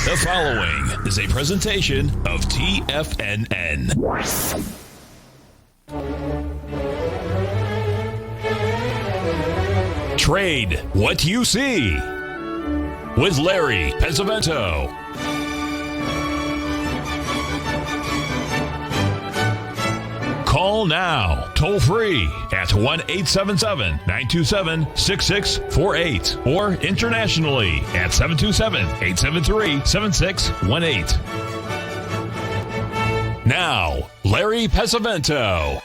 The following is a presentation of TFNN. Trade what you see with Larry Pesavento. Call now, toll free at 1-877-927-6648 or internationally at 727-873-7618. Now, Larry Pesavento.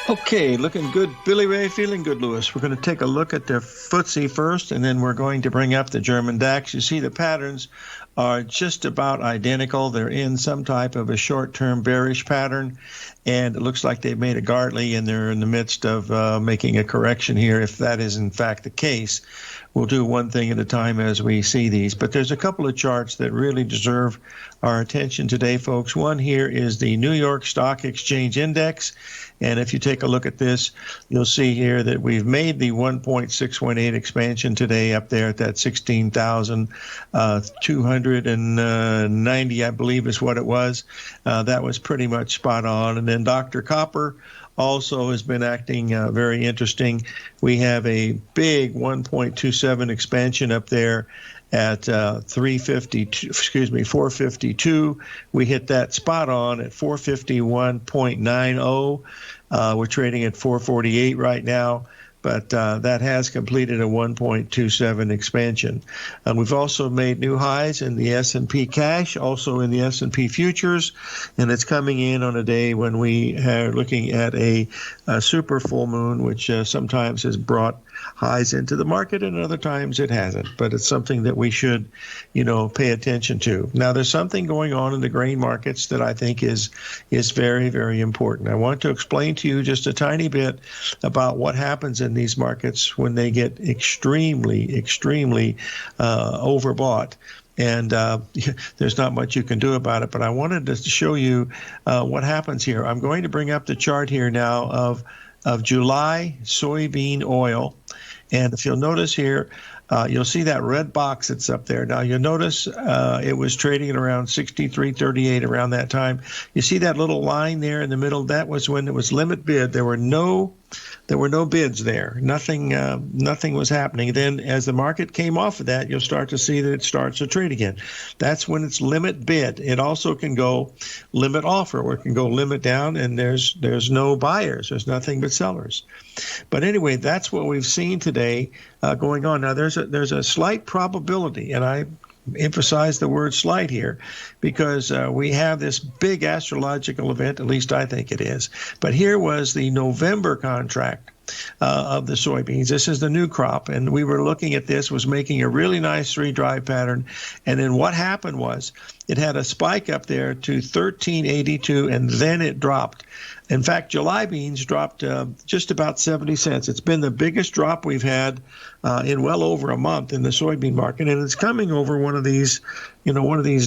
Okay, looking good, Billy Ray, feeling good, Lewis. We're going to take a look at the FTSE first, and then we're going to bring up the German DAX. You see the patterns are just about identical. They're in some type of a short-term bearish pattern, and it looks like they've made a Gartley, and they're in the midst of making a correction here. If that is in fact the case, we'll do one thing at a time as we see these. But there's a couple of charts that really deserve our attention today, folks. One here is the New York Stock Exchange Index. And if you take a look at this, you'll see here that we've made the 1.618 expansion today up there at that 16,290, I believe is what it was. That was pretty much spot on. And then Dr. Copper also has been acting very interesting. We have a big 1.27 expansion up there at 452. We hit that spot on at 451.90. We're trading at 448 right now, but that has completed a 1.27 expansion. We've also made new highs in the S&P cash, also in the S&P futures, and it's coming in on a day when we are looking at a super full moon, which sometimes has brought highs into the market and other times it hasn't, but it's something that we should, pay attention to. Now, there's something going on in the grain markets that I think is very, very important. I want to explain to you just a tiny bit about what happens in these markets when they get extremely overbought. And there's not much you can do about it, but I wanted to show you what happens here. I'm going to bring up the chart here now of July soybean oil. And if you'll notice here, you'll see that red box that's up there. Now, you'll notice it was trading at around 63.38 around that time. You see that little line there in the middle? That was when it was limit bid. There were no bids there. Nothing was happening. Then as the market came off of that, you'll start to see that it starts to trade again. That's when it's limit bid. It also can go limit offer, or it can go limit down, and there's no buyers. There's nothing but sellers. But anyway, that's what we've seen today going on. Now, there's a slight probability, and I emphasize the word slight here, because we have this big astrological event, at least I think it is. But here was the November contract of the soybeans. This is the new crop, and we were looking at this, was making a really nice three-drive pattern. And then what happened was it had a spike up there to 13.82, and then it dropped. In fact, July beans dropped just about 70 cents. It's been the biggest drop we've had in well over a month in the soybean market, and it's coming over one of these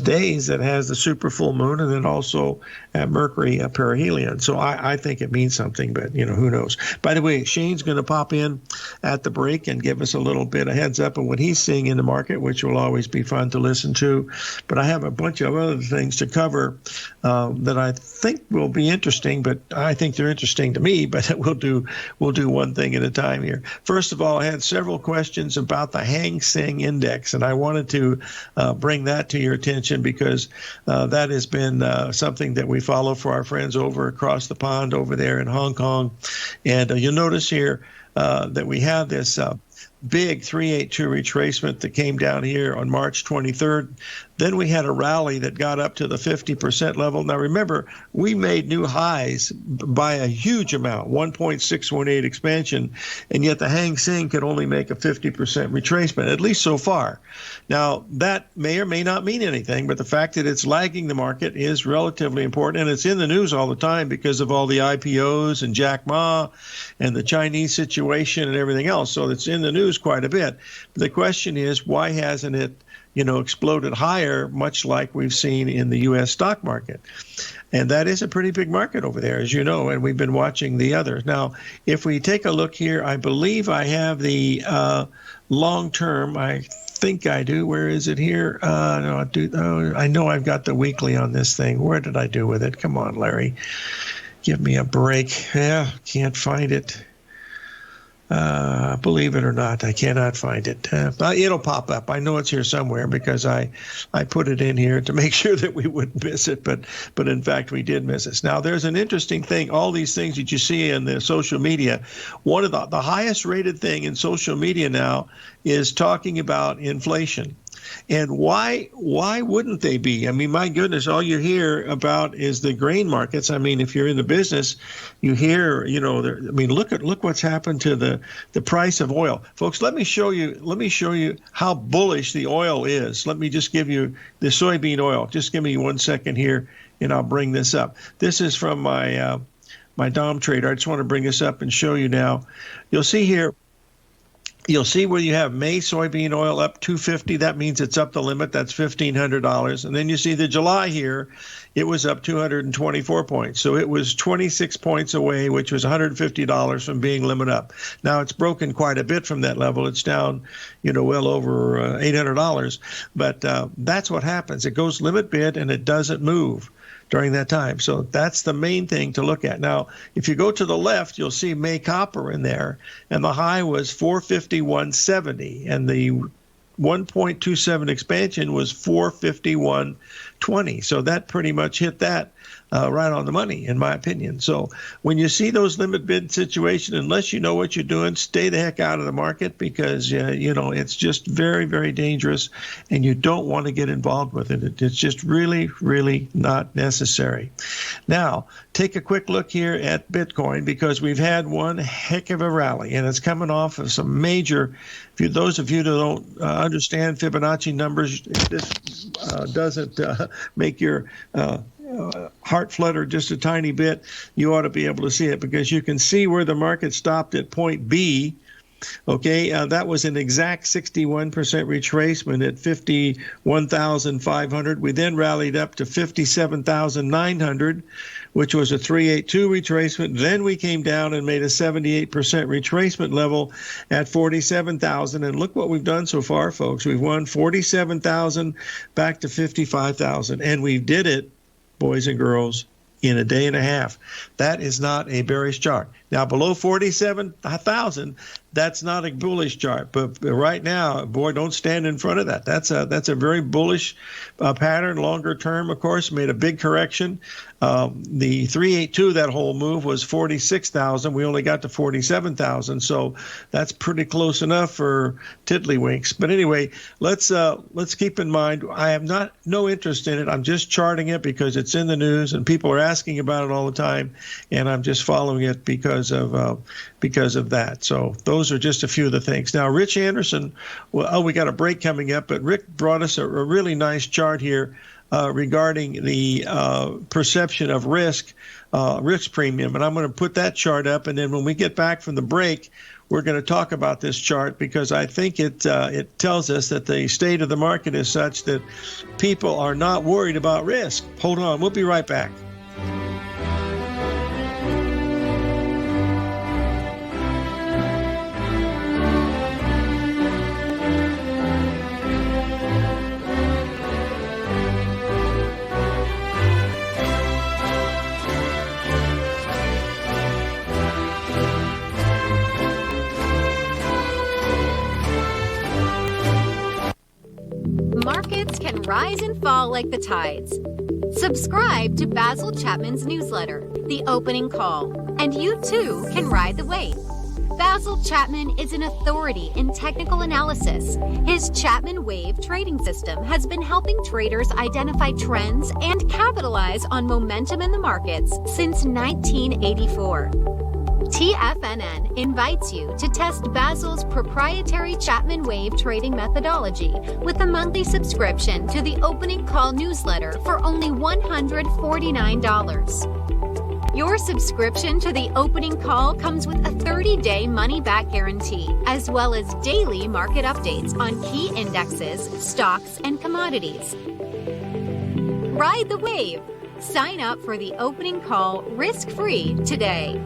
days that has the super full moon, and then also Mercury perihelion. So I think it means something, but who knows? By the way, Shane's going to pop in at the break and give us a little bit of heads up on what he's seeing in the market, which will always be fun to listen to. But I have a bunch of other things to cover that I think will be interesting, but I think they're interesting to me, but we'll do one thing at a time here. First of all, I had several questions about the Hang Seng Index, and I wanted to bring that to your attention because that has been something that we follow for our friends over across the pond over there in Hong Kong. And you'll notice here that we have this big 382 retracement that came down here on March 23rd. Then we had a rally that got up to the 50% level. Now, remember, we made new highs by a huge amount, 1.618 expansion, and yet the Hang Seng could only make a 50% retracement, at least so far. Now, that may or may not mean anything, but the fact that it's lagging the market is relatively important, and it's in the news all the time because of all the IPOs and Jack Ma and the Chinese situation and everything else. So it's in the news quite a bit. But the question is, why hasn't it exploded higher, much like we've seen in the U.S. stock market? And that is a pretty big market over there, as you know, and we've been watching the others. Now, if we take a look here, I believe I have the long-term, I think I do. Where is it here? No, I know I've got the weekly on this thing. Where did I do with it? Come on, Larry. Give me a break. Yeah, can't find it. Believe it or not, I cannot find it. It'll pop up. I know it's here somewhere because I put it in here to make sure that we wouldn't miss it, but in fact we did miss it. Now there's an interesting thing. All these things that you see in the social media, one of the highest rated thing in social media now is talking about inflation. And why wouldn't they be? I mean, my goodness, all you hear about is the grain markets. I mean, if you're in the business, you hear, look what's happened to the price of oil. Folks, let me show you how bullish the oil is. Let me just give you the soybean oil. Just give me 1 second here, and I'll bring this up. This is from my Dom trader. I just want to bring this up and show you now. You'll see here. You'll see where you have May soybean oil up $250. That means it's up the limit. That's $1,500. And then you see the July here, it was up 224 points. So it was 26 points away, which was $150 from being limit up. Now it's broken quite a bit from that level. It's down, well over $800. But that's what happens. It goes limit bid and it doesn't move during that time. So that's the main thing to look at. Now, if you go to the left, you'll see May copper in there, and the high was 451.70, and the 1.27 expansion was 451.20. So that pretty much hit that right on the money, in my opinion. So when you see those limit bid situations, unless you know what you're doing, stay the heck out of the market because, it's just very, very dangerous and you don't want to get involved with it. It's just really, really not necessary. Now, take a quick look here at Bitcoin because we've had one heck of a rally and it's coming off of some major, those of you that don't understand Fibonacci numbers, this doesn't make your heart flutter just a tiny bit. You ought to be able to see it because you can see where the market stopped at point B. Okay, that was an exact 61% retracement at 51,500. We then rallied up to 57,900, which was a 382 retracement. Then we came down and made a 78% retracement level at 47,000. And look what we've done so far, folks. We've won 47,000 back to 55,000, and we did it, boys and girls, in a day and a half. That is not a bearish chart. Now, below 47,000, that's not a bullish chart. But right now, boy, don't stand in front of that. That's a very bullish pattern. Longer term, of course, made a big correction. The 382, that whole move was 46,000. We only got to 47,000. So that's pretty close enough for tiddlywinks. But anyway, let's keep in mind, I have no interest in it. I'm just charting it because it's in the news and people are asking about it all the time. And I'm just following it because of that. So those are just a few of the things. Now, Rich Anderson, we got a break coming up, but Rick brought us a really nice chart here regarding the perception of risk premium. And I'm going to put that chart up. And then when we get back from the break, we're going to talk about this chart because I think it tells us that the state of the market is such that people are not worried about risk. Hold on. We'll be right back. Markets can rise and fall like the tides. Subscribe to Basil Chapman's newsletter, The Opening Call, and you too can ride the wave. Basil Chapman is an authority in technical analysis. His Chapman Wave trading system has been helping traders identify trends and capitalize on momentum in the markets since 1984. TFNN invites you to test Basil's proprietary Chapman Wave trading methodology with a monthly subscription to the Opening Call newsletter for only $149. Your subscription to the Opening Call comes with a 30-day money-back guarantee, as well as daily market updates on key indexes, stocks, and commodities. Ride the wave. Sign up for the Opening Call risk-free today.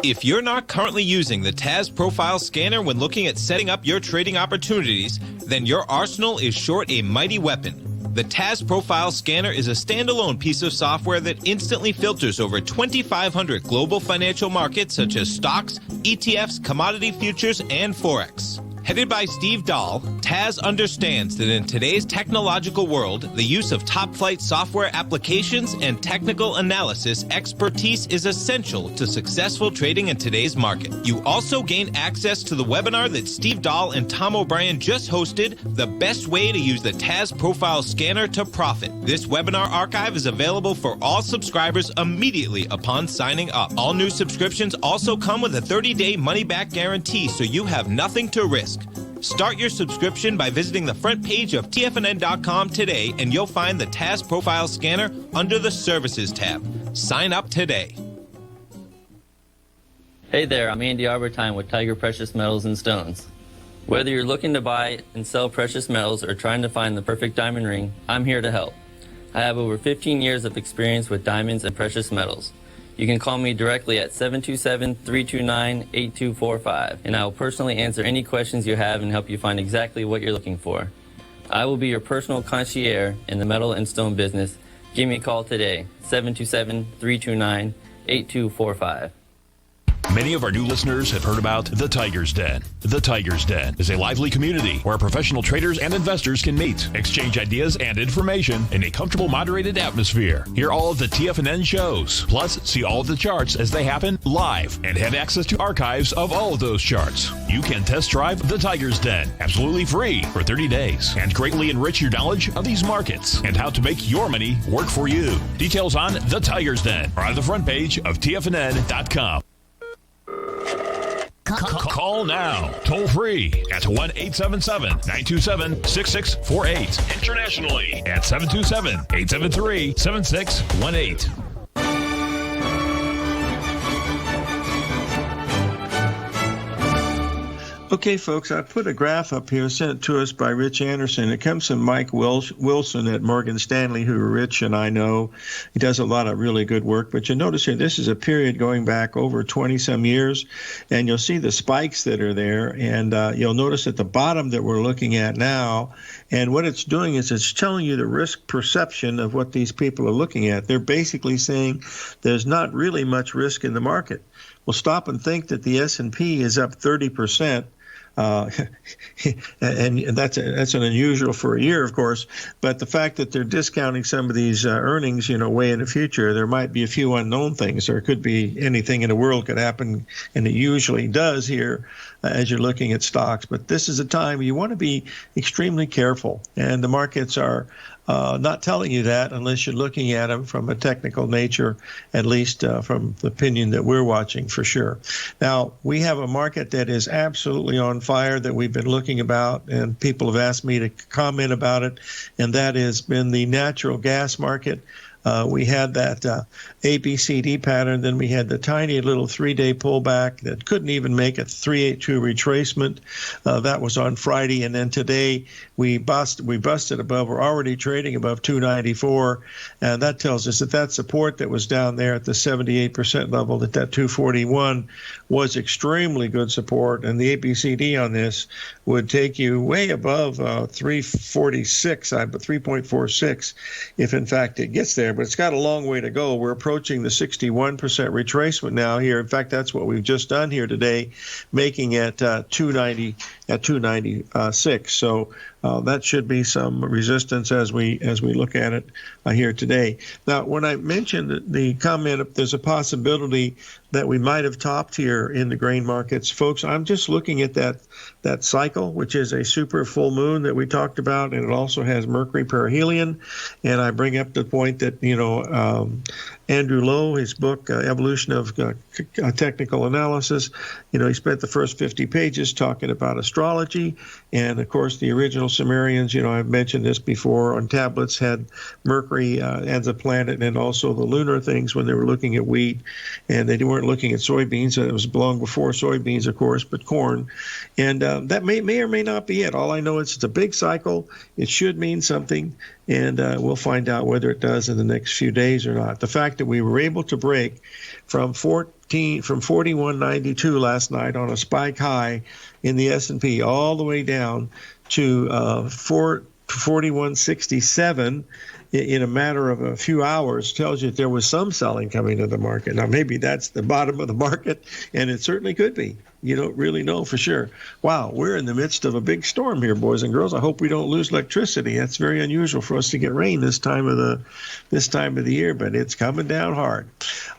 If you're not currently using the TAS Profile Scanner when looking at setting up your trading opportunities, then your arsenal is short a mighty weapon. The TAS Profile Scanner is a standalone piece of software that instantly filters over 2,500 global financial markets such as stocks, ETFs, commodity futures, and Forex. Headed by Steve Dahl, TAS understands that in today's technological world, the use of top-flight software applications and technical analysis expertise is essential to successful trading in today's market. You also gain access to the webinar that Steve Dahl and Tom O'Brien just hosted, The Best Way to Use the TAS Profile Scanner to Profit. This webinar archive is available for all subscribers immediately upon signing up. All new subscriptions also come with a 30-day money-back guarantee, so you have nothing to risk. Start your subscription by visiting the front page of TFNN.com today, and you'll find the TAS Profile Scanner under the Services tab. Sign up today. Hey there, I'm Andy Arbertine with Tiger Precious Metals and Stones. Whether you're looking to buy and sell precious metals or trying to find the perfect diamond ring, I'm here to help. I have over 15 years of experience with diamonds and precious metals. You can call me directly at 727-329-8245, and I will personally answer any questions you have and help you find exactly what you're looking for. I will be your personal concierge in the metal and stone business. Give me a call today, 727-329-8245. Many of our new listeners have heard about The Tiger's Den. The Tiger's Den is a lively community where professional traders and investors can meet, exchange ideas and information in a comfortable, moderated atmosphere. Hear all of the TFNN shows, plus see all of the charts as they happen live and have access to archives of all of those charts. You can test drive The Tiger's Den absolutely free for 30 days and greatly enrich your knowledge of these markets and how to make your money work for you. Details on The Tiger's Den are on the front page of TFNN.com. Call now, toll free at 1-877-927-6648. Internationally at 727-873-7618. Okay, folks, I put a graph up here sent to us by Rich Anderson. It comes from Mike Wilson at Morgan Stanley, who Rich and I know. He does a lot of really good work. But you notice here, this is a period going back over 20-some years, and you'll see the spikes that are there. And you'll notice at the bottom that we're looking at now, and what it's doing is it's telling you the risk perception of what these people are looking at. They're basically saying there's not really much risk in the market. Well, stop and think that the S&P is up 30%. And that's an unusual for a year, of course. But the fact that they're discounting some of these earnings, way in the future, there might be a few unknown things. There could be anything in the world could happen, and it usually does here as you're looking at stocks. But this is a time you want to be extremely careful, and the markets are not telling you that unless you're looking at them from a technical nature, at least from the opinion that we're watching for sure. Now, we have a market that is absolutely on fire that we've been looking about, and people have asked me to comment about it, and that has been the natural gas market. We had that ABCD pattern, then we had the tiny little 3-day pullback that couldn't even make a 382 retracement. That was on Friday, and then today we busted above. We're already trading above 294, and that tells us that support that was down there at the 78% level, that 241 was extremely good support, and the ABCD on this would take you way above 346, but 3.46 if in fact it gets there. But it's got a long way to go. We're approaching the 61% retracement now here. In fact, that's what we've just done here today, making it 296. So that should be some resistance as we look at it here today. Now, when I mentioned the comment, there's a possibility that we might have topped here in the grain markets, folks. I'm just looking at that cycle, which is a super full moon that we talked about, and it also has Mercury perihelion. And I bring up the point that Andrew Lowe, his book Evolution of Technical Analysis, he spent the first 50 pages talking about astrology, and of course the original Sumerians, I've mentioned this before, on tablets had Mercury as a planet, and also the lunar things when they were looking at wheat, and they weren't looking at soybeans. It was long before soybeans, of course, but corn. And that may or may not be it. All I know is it's a big cycle. It should mean something, and we'll find out whether it does in the next few days or not. The fact that we were able to break from 41.92 last night on a spike high in the S&P all the way down to 41.67 in a matter of a few hours. Tells you that there was some selling coming to the market. Now, maybe that's the bottom of the market, and it certainly could be. You don't really know for sure. Wow, we're in the midst of a big storm here, boys and girls. I hope we don't lose electricity. That's very unusual for us to get rain this time of the year, but it's coming down hard.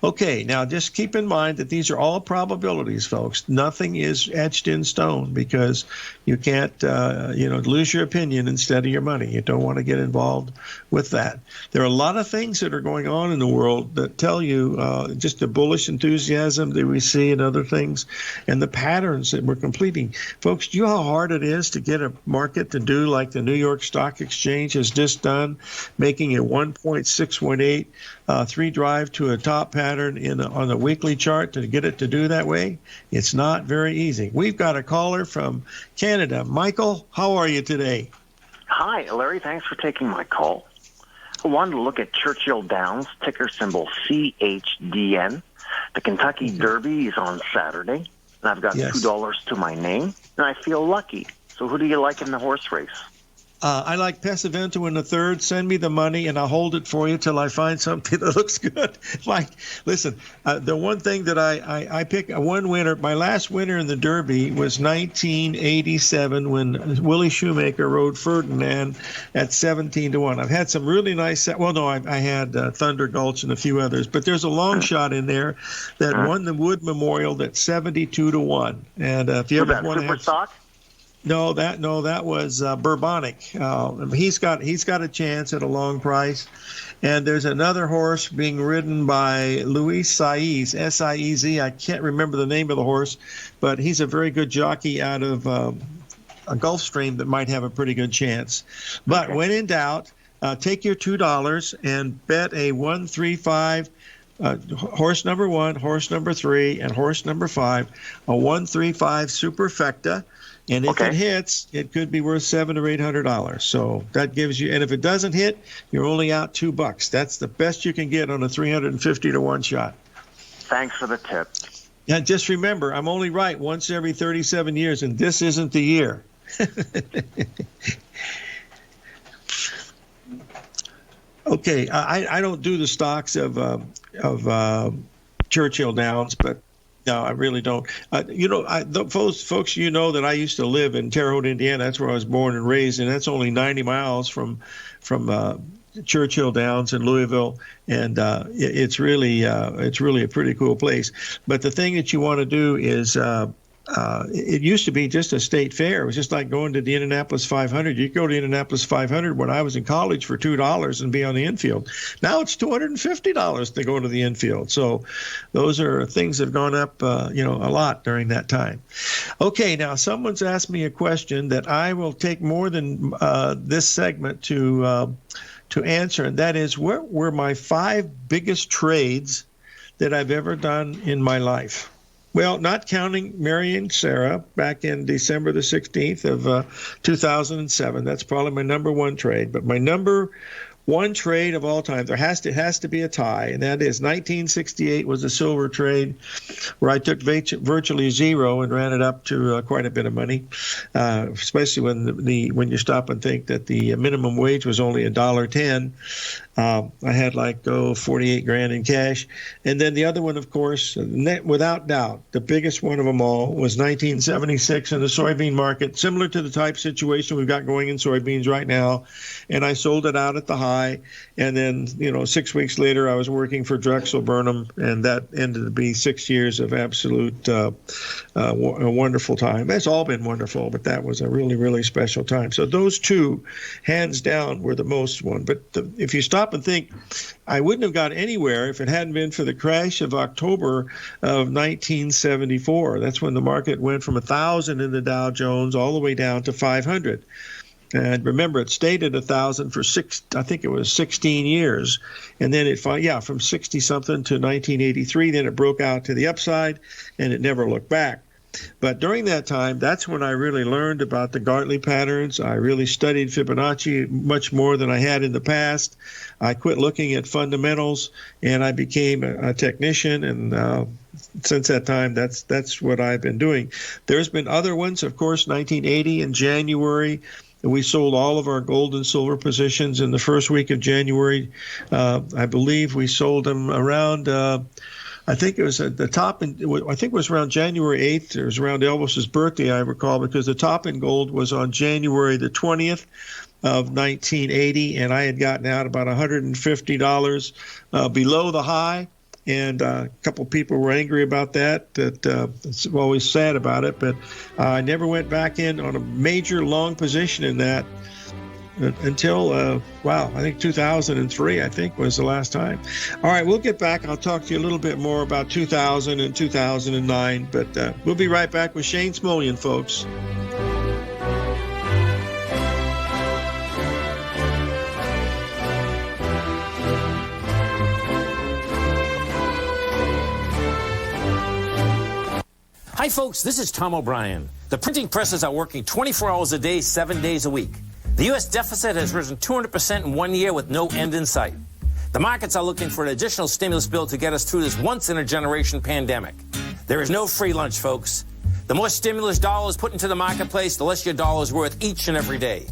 Okay, now just keep in mind that these are all probabilities, folks. Nothing is etched in stone, because you can't lose your opinion instead of your money. You don't want to get involved with that. There are a lot of things that are going on in the world that tell you just the bullish enthusiasm that we see in other things, and the patterns that we're completing. Folks, do you know how hard it is to get a market to do like the New York Stock Exchange has just done, making a 1.618 three drive to a top pattern on the weekly chart to get it to do that way? It's not very easy. We've got a caller from Canada. Michael, how are you today? Hi, Larry. Thanks for taking my call. I wanted to look at Churchill Downs, ticker symbol CHDN. The Kentucky Derby is on Saturday, and I've got $2 to my name, and I feel lucky. So who do you like in the horse race? I like Pesavento in the third. Send me the money, and I'll hold it for you till I find something that looks good. Listen, the one thing that I pick one winner. My last winner in the Derby was 1987 when Willie Shoemaker rode Ferdinand at 17-1. I've had some really nice. Well, no, I had Thunder Gulch and a few others, but there's a long shot in there that won the Wood Memorial at 72-1. And if you ever want to have stock. No, that was Bourbonic. He's got a chance at a long price. And there's another horse being ridden by Luis Saiz, S-I-E-Z. I can't remember the name of the horse, but he's a very good jockey out of a Gulfstream that might have a pretty good chance. But when in doubt, take your $2 and bet a 135. Horse number 1, horse number 3, and horse number 5, a 135 Superfecta. And if it hits, it could be worth $700 or $800. So that gives you, and if it doesn't hit, you're only out $2. That's the best you can get on a 350-1 shot. Thanks for the tip. Yeah, just remember, I'm only right once every 37 years, and this isn't the year. Okay, I don't do the stocks of Churchill Downs, but no, I really don't. Folks, you know that I used to live in Terre Haute, Indiana. That's where I was born and raised, and that's only 90 miles from Churchill Downs in Louisville, and it's really a pretty cool place. But the thing that you want to do is it used to be just a state fair. It was just like going to the Indianapolis 500. You could go to Indianapolis 500 when I was in college for $2 and be on the infield. Now it's $250 to go to the infield. So those are things that have gone up, a lot during that time. Okay, now someone's asked me a question that I will take more than this segment to answer, and that is, what were my 5 biggest trades that I've ever done in my life? Well, not counting Mary and Sarah back in December the 16th of 2007. That's probably my number 1 trade. But my number 1 trade of all time, it has to be a tie, and that is 1968 was a silver trade where I took virtually zero and ran it up to quite a bit of money, especially when you stop and think that the minimum wage was only $1.10. I had 48 grand in cash. And then the other one, of course, without doubt, the biggest one of them all was 1976 in the soybean market, similar to the type situation we've got going in soybeans right now. And I sold it out at the high. And then, 6 weeks later, I was working for Drexel Burnham, and that ended to be 6 years of absolute a wonderful time. That's all been wonderful, but that was a really, really special time. So those 2, hands down, were the most one. But if you stop and think, I wouldn't have got anywhere if it hadn't been for the crash of October of 1974. That's when the market went from 1,000 in the Dow Jones all the way down to 500. And remember, it stayed at 1,000 for 16 years. And then from 60-something to 1983, then it broke out to the upside, and it never looked back. But during that time, that's when I really learned about the Gartley patterns. I really studied Fibonacci much more than I had in the past. I quit looking at fundamentals, and I became a technician, and since that time, that's what I've been doing. There's been other ones, of course. 1980 in January, we sold all of our gold and silver positions in the first week of January. I believe we sold them around, I think it was at the top, I think it was around January 8th. It was around Elvis's birthday, I recall, because the top in gold was on January the 20th of 1980, and I had gotten out about $150 below the high. And a couple people were angry about that. It's always sad about it, but I never went back in on a major long position in that until, I think 2003, I think, was the last time. All right, we'll get back. I'll talk to you a little bit more about 2000 and 2009, but we'll be right back with Shane Smolian, folks. Hi, folks. This is Tom O'Brien. The printing presses are working 24 hours a day, 7 days a week. The U.S. deficit has risen 200% in 1 year with no end in sight. The markets are looking for an additional stimulus bill to get us through this once-in-a-generation pandemic. There is no free lunch, folks. The more stimulus dollars put into the marketplace, the less your dollar is worth each and every day.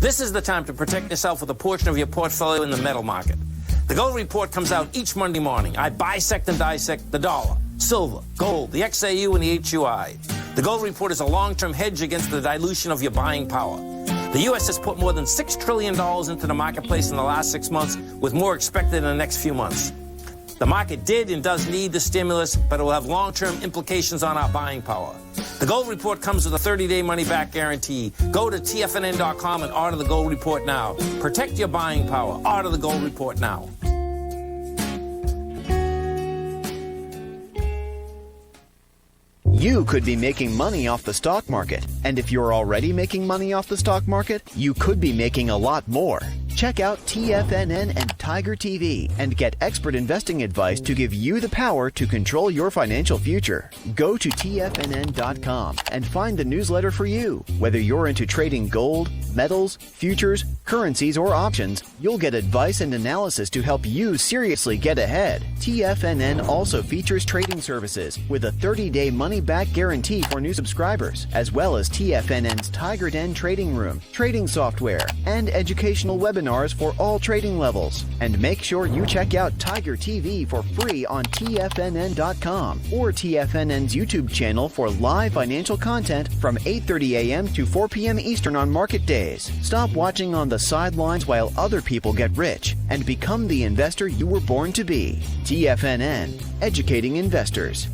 This is the time to protect yourself with a portion of your portfolio in the metal market. The Gold Report comes out each Monday morning. I bisect and dissect the dollar, silver, gold, the XAU, and the HUI. The Gold Report is a long-term hedge against the dilution of your buying power. The U.S. has put more than $6 trillion into the marketplace in the last 6 months, with more expected in the next few months. The market did and does need the stimulus, but it will have long-term implications on our buying power. The Gold Report comes with a 30-day money-back guarantee. Go to TFNN.com and order the Gold Report now. Protect your buying power. Order the Gold Report now. You could be making money off the stock market. And if you're already making money off the stock market, you could be making a lot more. Check out TFNN and Tiger TV and get expert investing advice to give you the power to control your financial future. Go to TFNN.com and find the newsletter for you. Whether you're into trading gold, metals, futures, currencies, or options, you'll get advice and analysis to help you seriously get ahead. TFNN also features trading services with a 30-day money-back guarantee for new subscribers, as well as TFNN's Tiger Den trading room, trading software, and educational webinars for all trading levels. And make sure you check out Tiger TV for free on TFNN.com or TFNN's YouTube channel for live financial content from 8:30 a.m. to 4 p.m. Eastern on market days. Stop watching on the sidelines while other people get rich and become the investor you were born to be. TFNN, educating investors.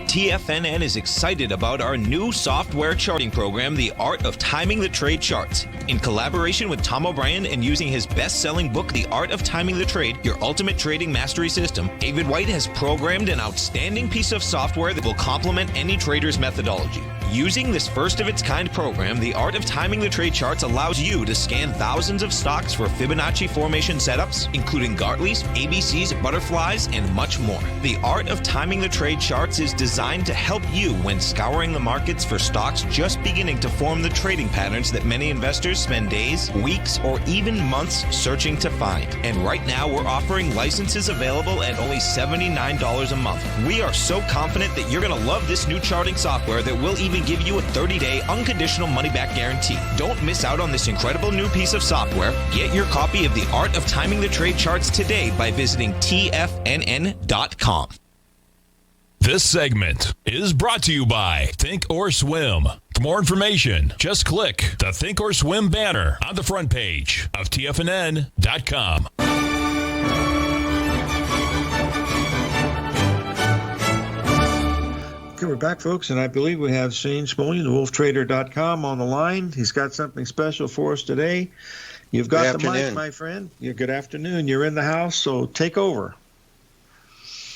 TFNN is excited about our new software charting program, The Art of Timing the Trade Charts. In collaboration with Tom O'Brien and using his best-selling book, The Art of Timing the Trade, Your Ultimate Trading Mastery System, David White has programmed an outstanding piece of software that will complement any trader's methodology. Using this first-of-its-kind program, The Art of Timing the Trade Charts allows you to scan thousands of stocks for Fibonacci formation setups, including Gartleys, ABCs, butterflies, and much more. The Art of Timing the Trade Charts is designed to help you when scouring the markets for stocks just beginning to form the trading patterns that many investors spend days, weeks, or even months searching to find. And right now, we're offering licenses available at only $79 a month. We are so confident that you're going to love this new charting software that will even give you a 30-day unconditional money-back guarantee. Don't miss out on this incredible new piece of software. Get your copy of The Art of Timing the Trade Charts today by visiting TFNN.com. This segment is brought to you by Think or Swim. For more information, just click the Think or Swim banner on the front page of TFNN.com. Okay, we're back, folks, and I believe we have Shane Smolian, wolftrader.com, on the line. He's got something special for us today. You've got the mic, my friend. Good afternoon. You're in the house, so take over.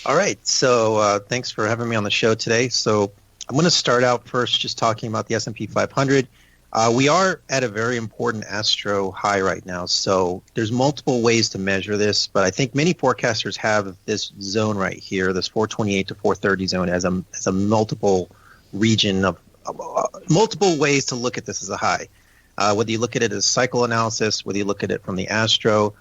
All right, so thanks for having me on the show today. So I'm going to start out first just talking about the S&P 500. We are at a very important Astro high right now, so there's multiple ways to measure this, but I think many forecasters have this zone right here, this 428 to 430 zone, as a multiple region of multiple ways to look at this as a high. Whether you look at it as cycle analysis, whether you look at it from the Astro,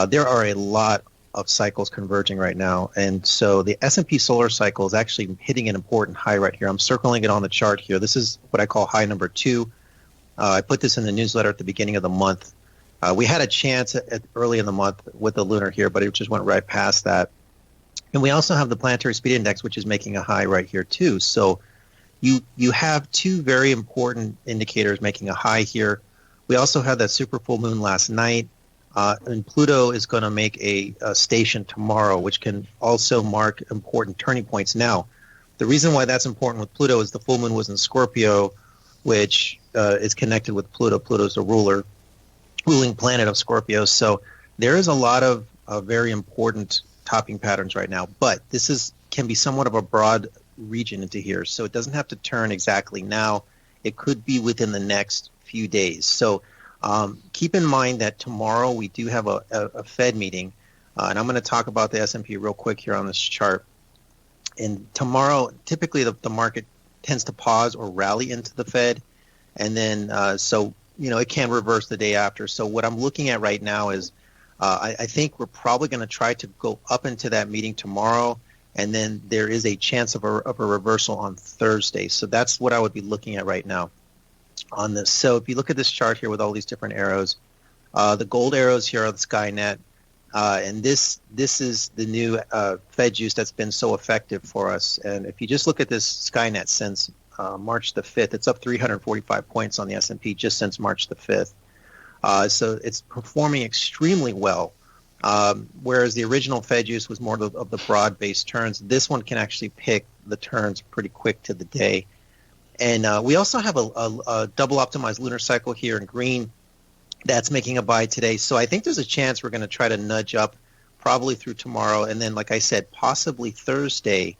there are a lot of cycles converging right now, and so the S&P solar cycle is actually hitting an important high right here. I'm circling it on the chart here. This is what I call high number 2. I put this in the newsletter at the beginning of the month. We had a chance early in the month with the Lunar here, but it just went right past that. And we also have the Planetary Speed Index, which is making a high right here too. So you have two very important indicators making a high here. We also had that super full moon last night, and Pluto is going to make a station tomorrow, which can also mark important turning points. Now, the reason why that's important with Pluto is the full moon was in Scorpio, which is connected with Pluto. Pluto's the ruling planet of Scorpio. So there is a lot of very important topping patterns right now. But this can be somewhat of a broad region into here. So it doesn't have to turn exactly now. It could be within the next few days. So keep in mind that tomorrow we do have a Fed meeting. And I'm going to talk about the S&P real quick here on this chart. And tomorrow, typically the market tends to pause or rally into the Fed, and then it can reverse the day after. So what I'm looking at right now is I think we're probably going to try to go up into that meeting tomorrow, and then there is a chance of a reversal on Thursday. So that's what I would be looking at right now on this. So if you look at this chart here with all these different arrows, the gold arrows here are the Skynet, and this is the new Fed juice that's been so effective for us. And if you just look at this Skynet since March the 5th, it's up 345 points on the S&P just since March the 5th. So it's performing extremely well. Whereas the original Fed juice was more of the broad-based turns, this one can actually pick the turns pretty quick to the day. And we also have a double optimized lunar cycle here in green that's making a buy today. So I think there's a chance we're going to try to nudge up probably through tomorrow. And then, like I said, possibly Thursday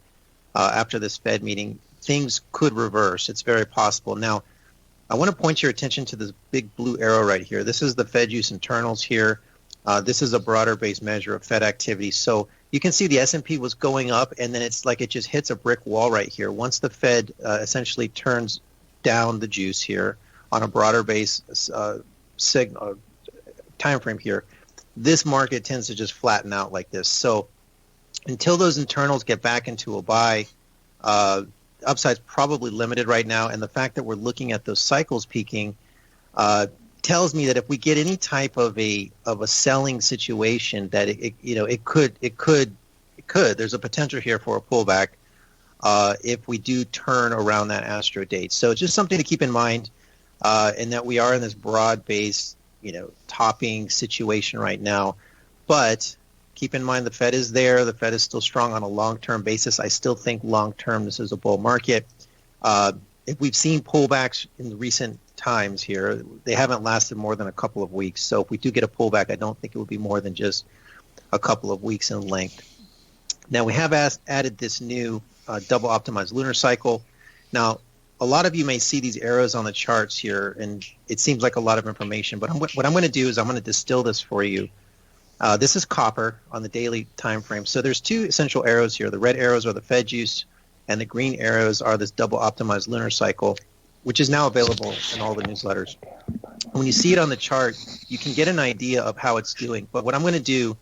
after this Fed meeting, things could reverse. It's very possible. Now, I want to point your attention to this big blue arrow right here. This is the Fed juice internals here. This is a broader based measure of Fed activity. So you can see the S&P was going up, and then it's like it just hits a brick wall right here. Once the Fed essentially turns down the juice here on a broader base time frame here, this market tends to just flatten out like this. So until those internals get back into a buy, upside's probably limited right now. And the fact that we're looking at those cycles peaking tells me that if we get any type of a selling situation, that it could there's a potential here for a pullback if we do turn around that Astro date. So it's just something to keep in mind, and that we are in this broad-based topping situation right now. But keep in mind the Fed is there. The Fed is still strong on a long-term basis. I still think long-term this is a bull market. If we've seen pullbacks in the recent times here, they haven't lasted more than a couple of weeks. So if we do get a pullback, I don't think it would be more than just a couple of weeks in length. Now we have added this new double optimized lunar cycle. Now, a lot of you may see these arrows on the charts here, and it seems like a lot of information, but what I'm going to do is I'm going to distill this for you. This is copper on the daily time frame. So there's two essential arrows here. The red arrows are the Fed juice, and the green arrows are this double optimized lunar cycle, which is now available in all the newsletters. When you see it on the chart, you can get an idea of how it's doing. But what I'm going to do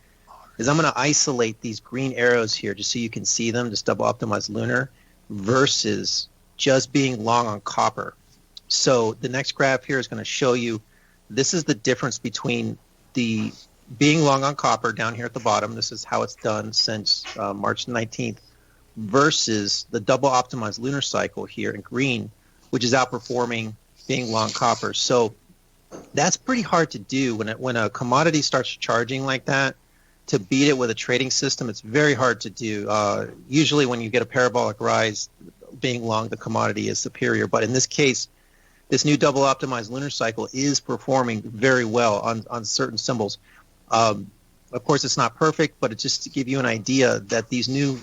is I'm going to isolate these green arrows here just so you can see them, this double optimized lunar, versus just being long on copper. So the next graph here is going to show you this is the difference between the being long on copper down here at the bottom. This is how it's done since March 19th versus the double optimized lunar cycle here in green, which is outperforming being long copper. So that's pretty hard to do when a commodity starts charging like that. To beat it with a trading system, it's very hard to do. Usually when you get a parabolic rise, being long the commodity is superior. But in this case, this new double optimized lunar cycle is performing very well on certain symbols. Of course, it's not perfect, but it's just to give you an idea that the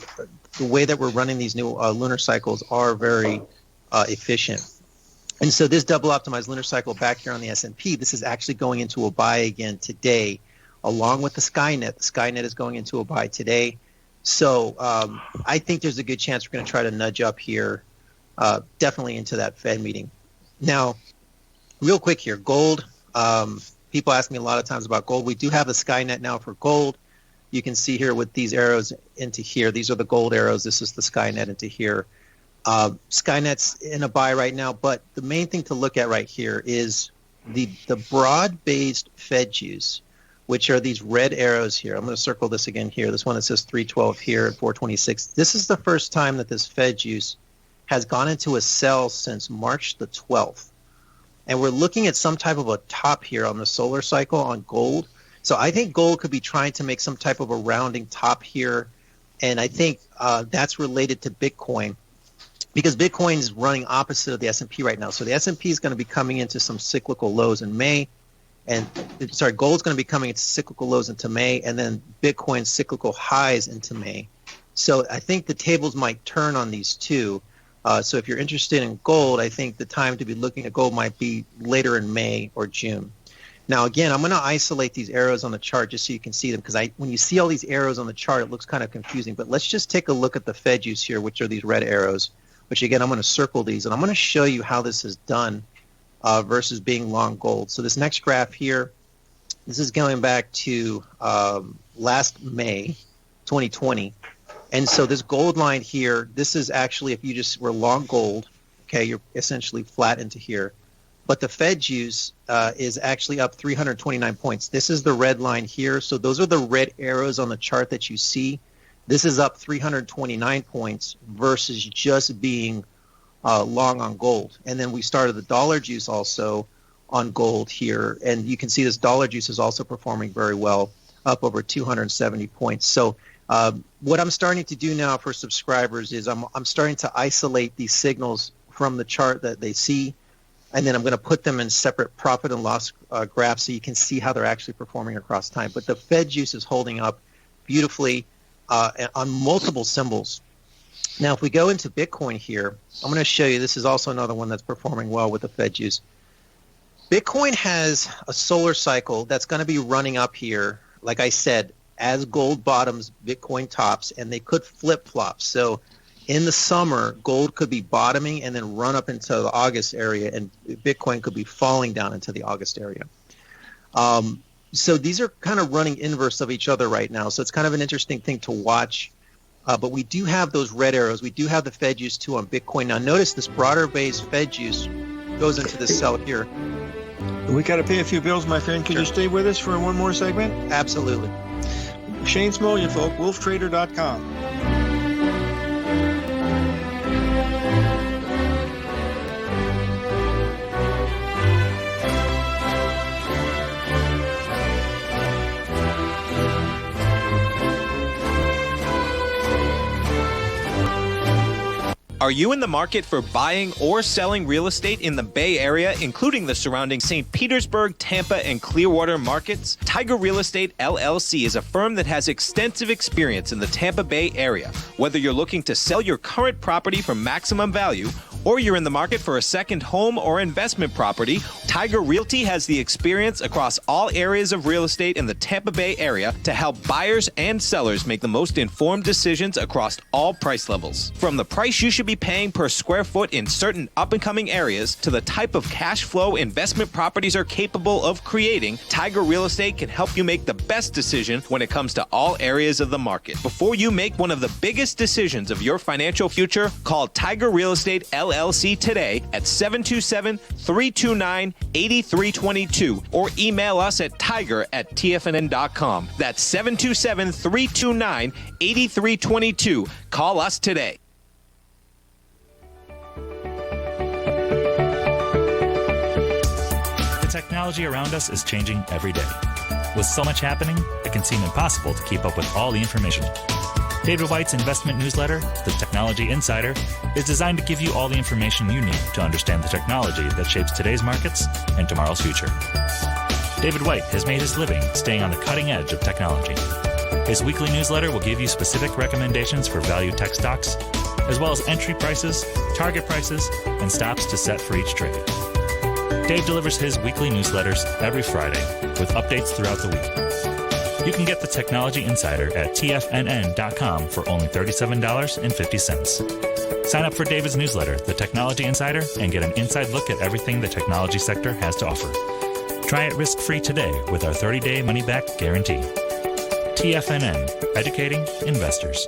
way that we're running these new lunar cycles are very efficient. And so this double optimized lunar cycle back here on the S&P, this is actually going into a buy again today, along with the Skynet. The Skynet is going into a buy today. So I think there's a good chance we're going to try to nudge up here, definitely into that Fed meeting. Now, real quick here, gold. People ask me a lot of times about gold. We do have a Skynet now for gold. You can see here with these arrows into here. These are the gold arrows. This is the Skynet into here. Skynet's in a buy right now, but the main thing to look at right here is the broad-based Fed juice, which are these red arrows here. I'm going to circle this again here. This one that says 312 here at 426. This is the first time that this Fed juice has gone into a sell since March the 12th. And we're looking at some type of a top here on the solar cycle on gold. So I think gold could be trying to make some type of a rounding top here. And I think that's related to Bitcoin, because Bitcoin is running opposite of the S&P right now. So the S&P is going to be coming into some cyclical lows in May. And gold's going to be coming into cyclical lows into May, and then Bitcoin's cyclical highs into May. So I think the tables might turn on these two. So if you're interested in gold, I think the time to be looking at gold might be later in May or June. Now, again, I'm going to isolate these arrows on the chart just so you can see them, because when you see all these arrows on the chart, it looks kind of confusing. But let's just take a look at the Fed juice here, which are these red arrows, which, again, I'm going to circle these. And I'm going to show you how this is done versus being long gold. So this next graph here, this is going back to last May 2020. And so this gold line here, this is actually, if you just were long gold, okay, you're essentially flat into here. But the Fed juice is actually up 329 points. This is the red line here. So those are the red arrows on the chart that you see. This is up 329 points versus just being long on gold. And then we started the dollar juice also on gold here. And you can see this dollar juice is also performing very well, up over 270 points. So what I'm starting to do now for subscribers is I'm starting to isolate these signals from the chart that they see, and then I'm going to put them in separate profit and loss graphs so you can see how they're actually performing across time. But the Fed juice is holding up beautifully on multiple symbols. Now, if we go into Bitcoin here, I'm going to show you, this is also another one that's performing well with the Fed juice. Bitcoin has a solar cycle that's going to be running up here, like I said, as gold bottoms, Bitcoin tops, and they could flip-flop. So in the summer, gold could be bottoming and then run up into the August area, and Bitcoin could be falling down into the August area. So these are kind of running inverse of each other right now. So it's kind of an interesting thing to watch. But we do have those red arrows. We do have the Fed juice too on Bitcoin. Now notice this broader base Fed juice goes into this cell here. We got to pay a few bills, my friend. Could you stay with us for one more segment? Absolutely. Shane Smolian, folk, wolftrader.com. Are you in the market for buying or selling real estate in the Bay Area, including the surrounding St. Petersburg, Tampa, and Clearwater markets? Tiger Real Estate LLC is a firm that has extensive experience in the Tampa Bay area. Whether you're looking to sell your current property for maximum value, or you're in the market for a second home or investment property, Tiger Realty has the experience across all areas of real estate in the Tampa Bay area to help buyers and sellers make the most informed decisions across all price levels. From the price you should be paying per square foot in certain up-and-coming areas to the type of cash flow investment properties are capable of creating, Tiger Real Estate can help you make the best decision when it comes to all areas of the market. Before you make one of the biggest decisions of your financial future, call Tiger Real Estate LLC today at 727-329-8322 or email us at tiger@tfnn.com. That's 727-329-8322. Call us today. The technology around us is changing every day. With so much happening, it can seem impossible to keep up with all the information. David White's investment newsletter, The Technology Insider, is designed to give you all the information you need to understand the technology that shapes today's markets and tomorrow's future. David White has made his living staying on the cutting edge of technology. His weekly newsletter will give you specific recommendations for value tech stocks, as well as entry prices, target prices, and stops to set for each trade. Dave delivers his weekly newsletters every Friday with updates throughout the week. You can get the Technology Insider at TFNN.com for only $37.50. Sign up for David's newsletter, The Technology Insider, and get an inside look at everything the technology sector has to offer. Try it risk-free today with our 30-day money-back guarantee. TFNN, educating investors.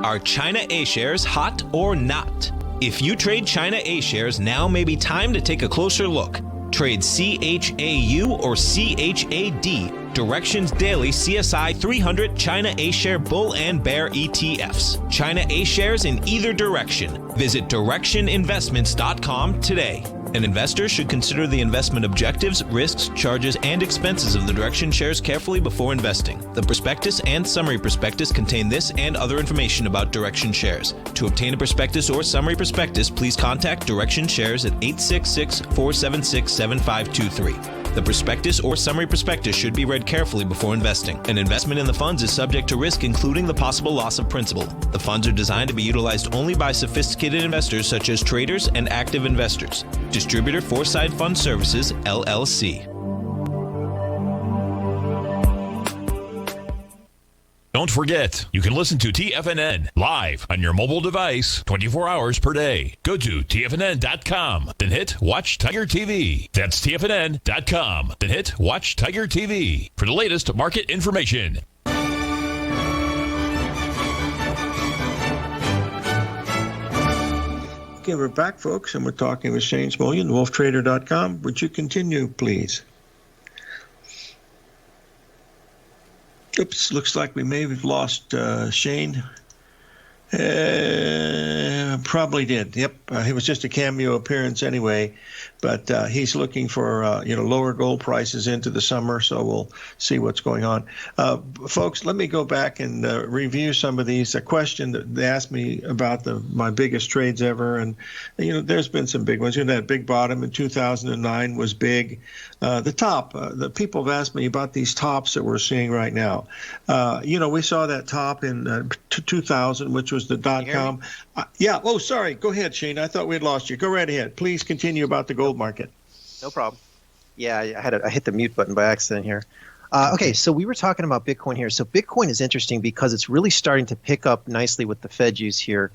Are China A-shares hot or not? If you trade China A-shares, now may be time to take a closer look. Trade CHAU or CHAD, Directions Daily CSI 300 China A-share Bull and Bear ETFs. China A-shares in either direction. Visit directioninvestments.com today. An investor should consider the investment objectives, risks, charges, and expenses of the Direction shares carefully before investing. The prospectus and summary prospectus contain this and other information about Direction shares. To obtain a prospectus or summary prospectus, please contact Direction shares at 866-476-7523. The prospectus or summary prospectus should be read carefully before investing. An investment in the funds is subject to risk, including the possible loss of principal. The funds are designed to be utilized only by sophisticated investors such as traders and active investors. Distributor Foreside Fund Services, LLC. Don't forget, you can listen to TFNN live on your mobile device 24 hours per day. Go to TFNN.com, then hit Watch Tiger TV. That's TFNN.com, then hit Watch Tiger TV for the latest market information. Okay, we're back, folks, and we're talking with Shane Smolian, wolftrader.com. Would you continue, please? Oops, looks like we may have lost Shane. Probably did. Yep, he was just a cameo appearance anyway, but he's looking for lower gold prices into the summer, so we'll see what's going on. Folks, let me go back and review some of these. A question that they asked me about my biggest trades ever, and there's been some big ones. That big bottom in 2009 was big. The top, the people have asked me about these tops that we're seeing right now. We saw that top in 2000, which was the .com. Yeah. Oh, sorry. Go ahead, Shane. I thought we had lost you. Go right ahead. Please continue about the gold market. No problem. Yeah, I hit the mute button by accident here. Okay, so we were talking about Bitcoin here. So Bitcoin is interesting because it's really starting to pick up nicely with the Fed juice here.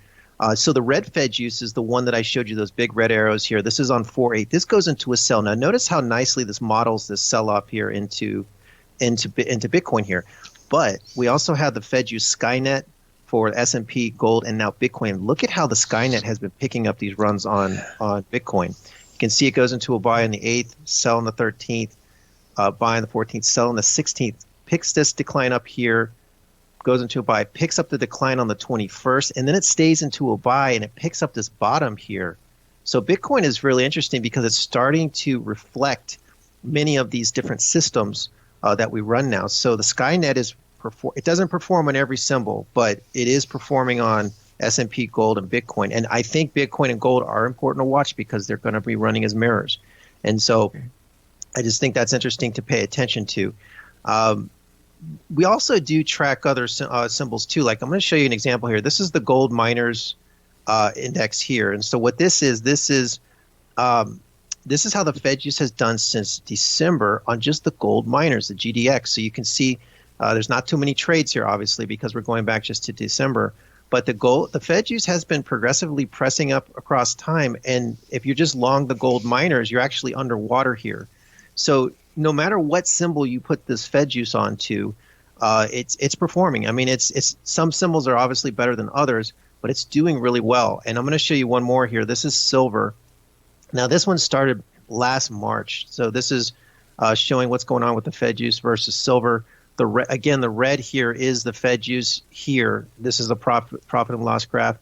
So the red Fed juice is the one that I showed you, those big red arrows here. This is on 4.8. This goes into a sell. Now notice how nicely this models this sell-off here into Bitcoin here. But we also have the Fed juice Skynet for S&P, gold, and now Bitcoin. Look at how the Skynet has been picking up these runs on Bitcoin. You can see it goes into a buy on the 8th, sell on the 13th, buy on the 14th, sell on the 16th. Picks this decline up here, goes into a buy, picks up the decline on the 21st, and then it stays into a buy, and it picks up this bottom here. So Bitcoin is really interesting because it's starting to reflect many of these different systems that we run now. So the Skynet it doesn't perform on every symbol, but it is performing on S&P, gold, and Bitcoin. And I think Bitcoin and gold are important to watch because they're going to be running as mirrors. And so I just think that's interesting to pay attention to. We also do track other symbols too. Like I'm going to show you an example here. This is the gold miners index here. And so what this is how the Fed juice has done since December on just the gold miners, the GDX. So you can see there's not too many trades here, obviously, because we're going back just to December. But the Fed juice has been progressively pressing up across time. And if you're just long the gold miners, you're actually underwater here. So no matter what symbol you put this Fed juice onto, it's performing. I mean, it's some symbols are obviously better than others, but it's doing really well. And I'm going to show you one more here. This is silver. Now, this one started last March. So this is showing what's going on with the Fed juice versus silver. Again, the red here is the Fed juice here. This is the profit and loss graph.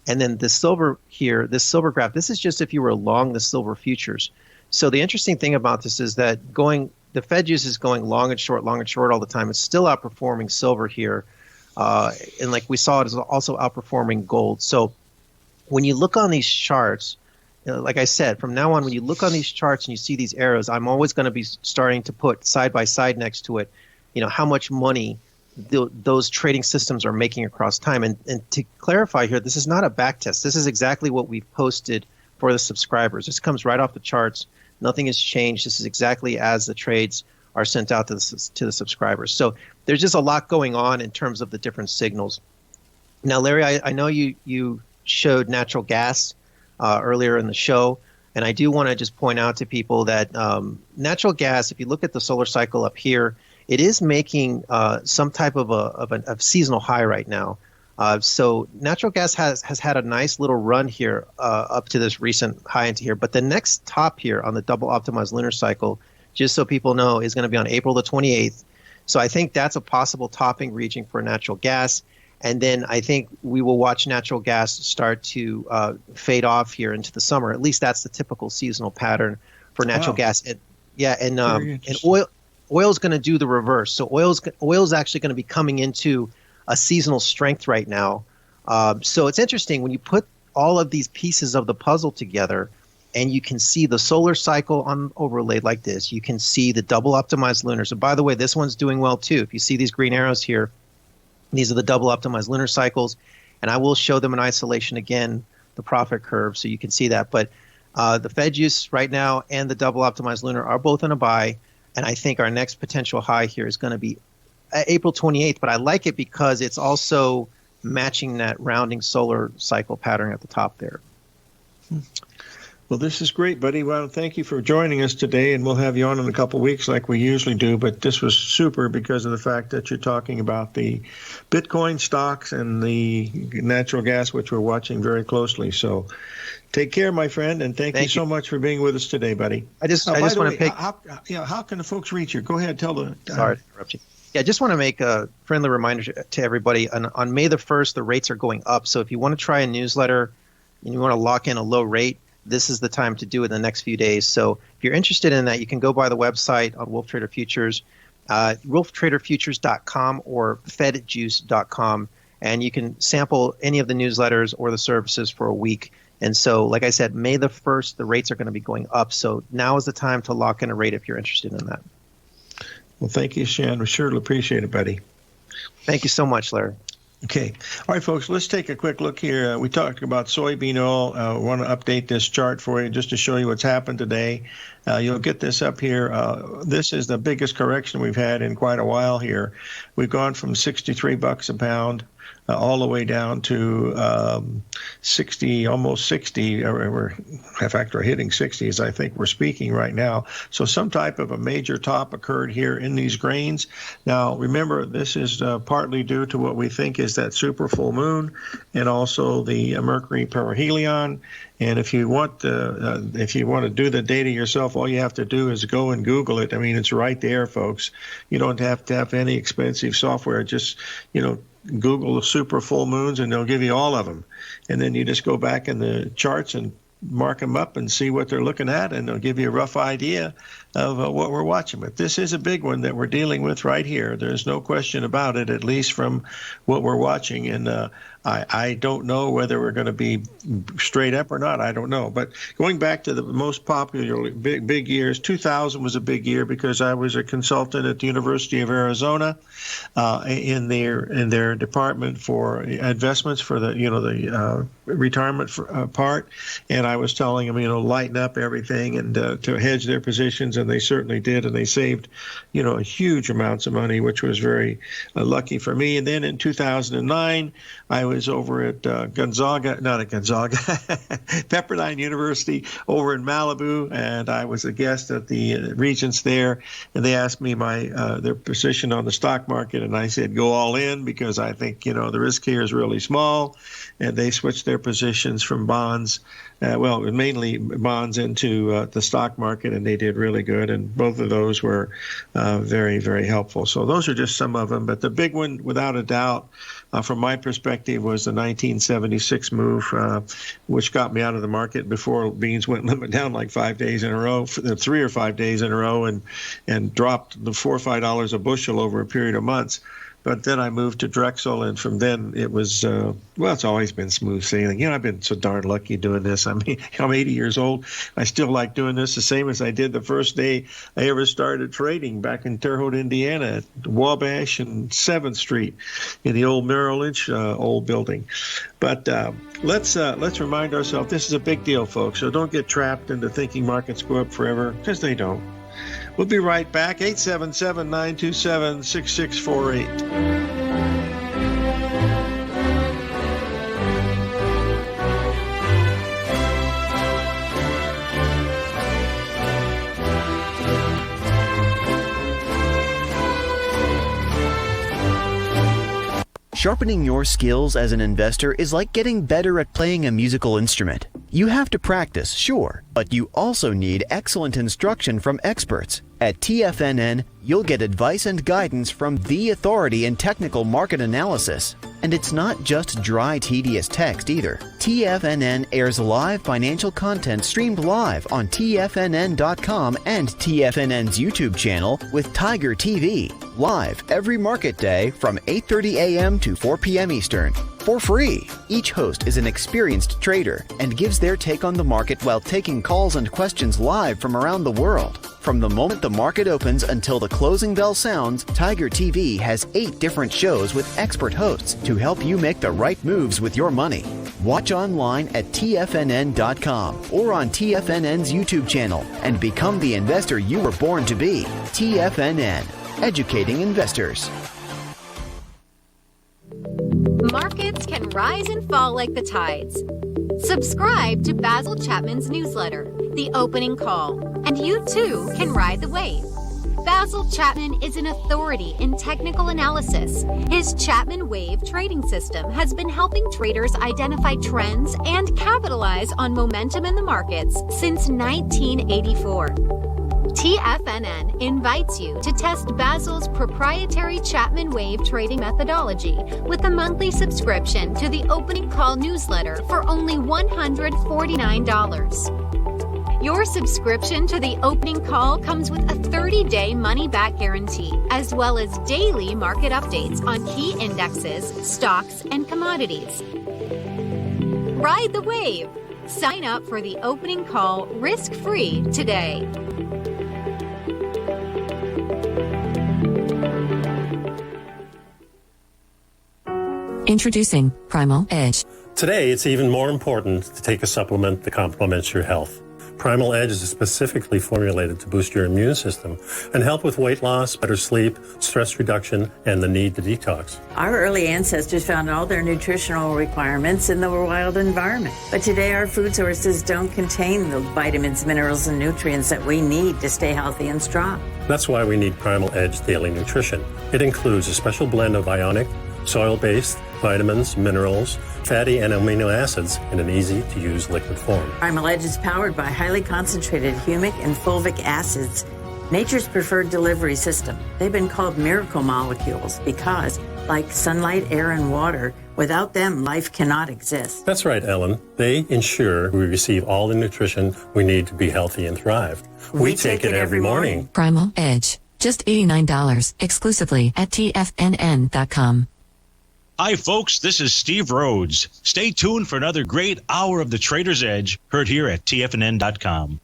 And then the silver here, this silver graph, this is just if you were long the silver futures. So the interesting thing about this is that the Fed juice is going long and short all the time. It's still outperforming silver here. And like we saw, it is also outperforming gold. So when you look on these charts, like I said, from now on, when you look on these charts and you see these arrows, I'm always going to be starting to put side by side next to it, how much money those trading systems are making across time. And to clarify here, this is not a back test. This is exactly what we've posted for the subscribers. This comes right off the charts. Nothing has changed. This is exactly as the trades are sent out to the subscribers. So there's just a lot going on in terms of the different signals. Now, Larry, I know you showed natural gas earlier in the show, and I do want to just point out to people that natural gas, if you look at the solar cycle up here, it is making some type of a seasonal high right now. So natural gas has had a nice little run here up to this recent high into here. But the next top here on the double optimized lunar cycle, just so people know, is going to be on April the 28th. So I think that's a possible topping region for natural gas. And then I think we will watch natural gas start to fade off here into the summer. At least that's the typical seasonal pattern for natural gas. And oil's going to do the reverse. So oil's actually going to be coming into a seasonal strength right now. So it's interesting when you put all of these pieces of the puzzle together, and you can see the solar cycle on overlaid like this. You can see the double optimized lunar. So by the way, this one's doing well too. If you see these green arrows here, these are the double optimized lunar cycles, and I will show them in isolation again, the profit curve, so you can see that. But the Fed use right now and the double optimized lunar are both in a buy, and I think our next potential high here is going to be April 28th. But I like it because it's also matching that rounding solar cycle pattern at the top there. Well, this is great, buddy. Well, thank you for joining us today, and we'll have you on in a couple of weeks like we usually do. But this was super because of the fact that you're talking about the Bitcoin stocks and the natural gas, which we're watching very closely. So take care, my friend, and thank you so much for being with us today, buddy. I just want to pick. How can the folks reach you? Go ahead, tell the. Sorry to interrupt you. Yeah, I just want to make a friendly reminder to everybody. On May the 1st, the rates are going up. So if you want to try a newsletter and you want to lock in a low rate, this is the time to do it in the next few days. So if you're interested in that, you can go by the website on Wolf Trader Futures, wolftraderfutures.com or fedjuice.com, and you can sample any of the newsletters or the services for a week. And so, like I said, May the 1st, the rates are going to be going up. So now is the time to lock in a rate if you're interested in that. Well, thank you, Shan. We sure appreciate it, buddy. Thank you so much, Larry. Okay. All right, folks, let's take a quick look here. We talked about soybean oil. I want to update this chart for you just to show you what's happened today. You'll get this up here. This is the biggest correction we've had in quite a while here. We've gone from $63 a pound all the way down to 60, almost 60. In fact, we're hitting 60 as I think we're speaking right now. So some type of a major top occurred here in these grains. Now, remember, this is partly due to what we think is that super full moon and also the Mercury perihelion. And if you want to do the data yourself, all you have to do is go and Google it. I mean, it's right there, folks. You don't have to have any expensive software. Just, Google the super full moons and they'll give you all of them. And then you just go back in the charts and mark them up and see what they're looking at, and they'll give you a rough idea of what we're watching. But this is a big one that we're dealing with right here. There's no question about it, at least from what we're watching. And I don't know whether we're going to be straight up or not. I don't know. But going back to the most popular big years, 2000 was a big year because I was a consultant at the University of Arizona in their department for investments for the retirement part, and I was telling them lighten up everything and to hedge their positions, and they certainly did, and they saved huge amounts of money, which was very lucky for me. And then in 2009, I was over at Pepperdine University over in Malibu, and I was a guest at the Regents there, and they asked me their position on the stock market, and I said go all in because I think the risk here is really small, and they switched their positions from bonds, mainly bonds into the stock market, and they did really good, and both of those were very, very helpful. So those are just some of them, but the big one, without a doubt, from my perspective, was the 1976 move, which got me out of the market before beans went limit down like 5 days in a row, 3 or 5 days in a row, and dropped the $4 or $5 a bushel over a period of months. But then I moved to Drexel, and from then it was, it's always been smooth sailing. I've been so darn lucky doing this. I mean, I'm 80 years old. I still like doing this the same as I did the first day I ever started trading back in Terre Haute, Indiana, at Wabash and 7th Street in the old Merrill Lynch old building. But let's remind ourselves this is a big deal, folks. So don't get trapped into thinking markets go up forever, because they don't. We'll be right back. 877-927-6648. Sharpening your skills as an investor is like getting better at playing a musical instrument. You have to practice, sure, but you also need excellent instruction from experts. At TFNN, you'll get advice and guidance from the authority in technical market analysis. And it's not just dry, tedious text either. TFNN airs live financial content streamed live on TFNN.com and TFNN's YouTube channel with Tiger TV, live every market day from 8:30 a.m. to 4 p.m. Eastern, for free. Each host is an experienced trader and gives their take on the market while taking calls and questions live from around the world. From the moment the market opens until the closing bell sounds, Tiger TV has 8 different shows with expert hosts to help you make the right moves with your money. Watch online at TFNN.com or on TFNN's YouTube channel and become the investor you were born to be. TFNN, educating investors. Markets can rise and fall like the tides. Subscribe to Basil Chapman's newsletter, The Opening Call, and you too can ride the wave. Basil Chapman is an authority in technical analysis. His Chapman Wave trading system has been helping traders identify trends and capitalize on momentum in the markets since 1984. TFNN invites you to test Basil's proprietary Chapman Wave trading methodology with a monthly subscription to the Opening Call newsletter for only $149. Your subscription to the Opening Call comes with a 30-day money-back guarantee, as well as daily market updates on key indexes, stocks, and commodities. Ride the wave. Sign up for the Opening Call risk-free today. Introducing Primal Edge. Today, it's even more important to take a supplement that complements your health. Primal Edge is specifically formulated to boost your immune system and help with weight loss, better sleep, stress reduction, and the need to detox. Our early ancestors found all their nutritional requirements in the wild environment. But today, our food sources don't contain the vitamins, minerals, and nutrients that we need to stay healthy and strong. That's why we need Primal Edge Daily Nutrition. It includes a special blend of ionic, soil-based vitamins, minerals, fatty and amino acids in an easy-to-use liquid form. Primal Edge is powered by highly concentrated humic and fulvic acids, nature's preferred delivery system. They've been called miracle molecules because, like sunlight, air, and water, without them, life cannot exist. That's right, Ellen. They ensure we receive all the nutrition we need to be healthy and thrive. We take it every morning. Primal Edge. Just $89 exclusively at TFNN.com. Hi, folks. This is Steve Rhodes. Stay tuned for another great hour of the Trader's Edge, heard here at TFNN.com.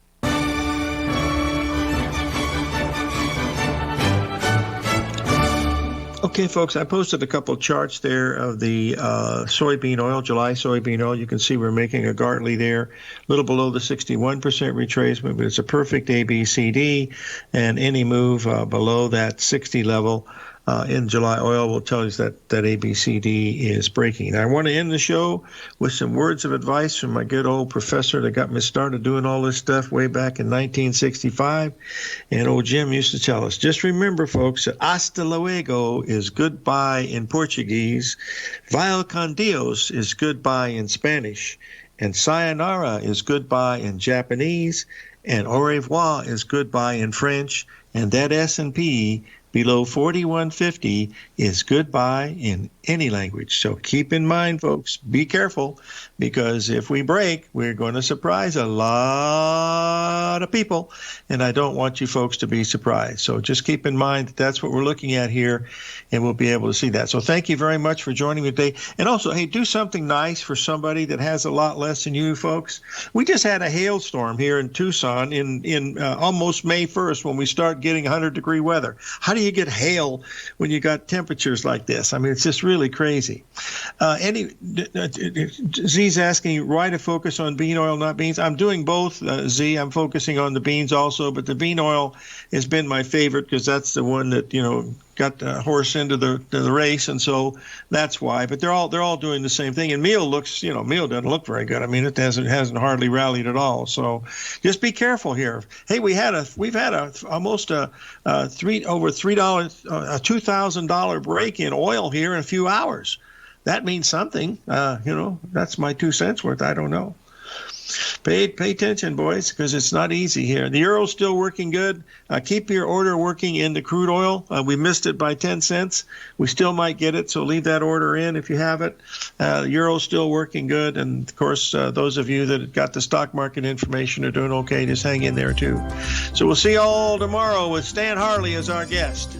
Okay, folks, I posted a couple charts there of the soybean oil, July soybean oil. You can see we're making a Gartley there, a little below the 61% retracement, but it's a perfect ABCD, and any move below that 60 level in July oil will tell us that ABCD is breaking. Now, I want to end the show with some words of advice from my good old professor that got me started doing all this stuff way back in 1965. And old Jim used to tell us, just remember, folks, that hasta luego is goodbye in Portuguese, vaya con Dios is goodbye in Spanish, and sayonara is goodbye in Japanese, and au revoir is goodbye in French, and that S&P below 4150 is goodbye in any language. So keep in mind, folks, be careful, because if we break, we're going to surprise a lot of people, and I don't want you folks to be surprised. So just keep in mind that that's what we're looking at here, and we'll be able to see that. So thank you very much for joining me today. And also, hey, do something nice for somebody that has a lot less than you, folks. We just had a hailstorm here in Tucson in almost May 1st when we start getting 100-degree weather. How do you get hail when you got temperatures like this? I mean, it's just really crazy. Z's asking why to focus on bean oil, not beans. I'm doing both, Z. I'm focusing on the beans also, but the bean oil has been my favorite because that's the one that, got the horse into the race, and so that's why. But they're all doing the same thing. And meal doesn't look very good. I mean, it hasn't hardly rallied at all. So just be careful here. Hey, we've had almost over $3 a $2,000 break in oil here in a few hours. That means something. That's my 2 cents worth. I don't know. Pay attention, boys, because it's not easy here. The euro's still working good. Keep your order working in the crude oil. We missed it by 10 cents. We still might get it, so leave that order in if you have it. The euro's still working good. And, of course, those of you that got the stock market information are doing okay. Just hang in there, too. So we'll see you all tomorrow with Stan Harley as our guest.